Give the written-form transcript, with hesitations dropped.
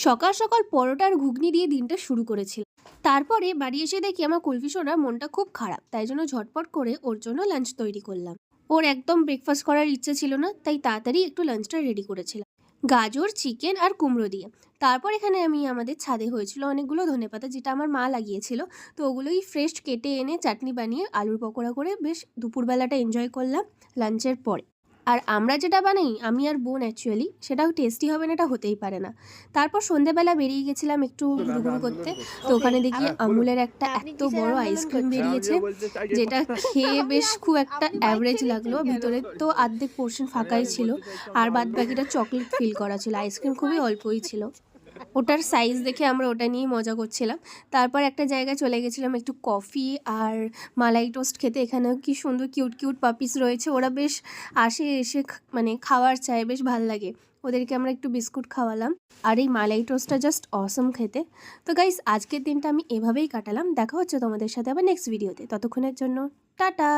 সকাল সকাল পরোটা আর ঘুগনি দিয়ে দিনটা শুরু করেছিলাম। তারপরে বাড়ি এসে দেখি আমার কুলফি সোনার মনটা খুব খারাপ, তাই জন্য ঝটপট করে ওর জন্য লাঞ্চ তৈরি করলাম। ওর একদম ব্রেকফাস্ট করার ইচ্ছে ছিল না, তাই তাড়াতাড়ি একটু লাঞ্চটা রেডি করেছিলাম গাজর, চিকেন আর কুমড়ো দিয়ে। তারপর এখানে আমি আমাদের ছাদে হয়েছিল অনেকগুলো ধনেপাতা, যেটা আমার মা লাগিয়েছিল, তো ওগুলোই ফ্রেশ কেটে এনে চাটনি বানিয়ে আলুর পকোড়া করে বেশ দুপুরবেলাটা এনজয় করলাম লাঞ্চের পরে। আর আমরা যেটা বানাই আমি আর বোন, অ্যাকচুয়ালি সেটাও টেস্টি হবে না, এটা হতেই পারে না। তারপর সন্ধ্যেবেলা বেরিয়ে গেছিলাম একটু ঘুরঘুর করতে। তো ওখানে দেখি আমুলের একটা এত বড় আইসক্রিম বেরিয়েছে, যেটা খেয়ে বেশ খুব একটা অ্যাভারেজ লাগলো। ভিতরে তো অর্ধেক পোর্শন ফাঁকাই ছিল, আর বাদ বাকিটা চকলেট ফিল করা ছিল। আইসক্রিম খুবই অল্পই ছিল। ওটার সাইজ দেখে আমরা ওটা নিয়ে মজা করছিলাম। তারপর একটা জায়গায় চলে গেছিলাম একটু কফি আর মালাই টোস্ট খেতে। এখানেও কি সুন্দর কিউট কিউট পাপিস রয়েছে, ওরা বেশ আসে এসে মানে খাওয়ার চায়, বেশ ভাল লাগে। ওদেরকে আমরা একটু বিস্কুট খাওয়ালাম। আর এই মালাই টোস্টটা জাস্ট অসম খেতে। তো গাইস, আজকের দিনটা আমি এভাবেই কাটালাম। দেখা হচ্ছে তোমাদের সাথে আবার নেক্সট ভিডিওতে। ততক্ষণের জন্য টাটা।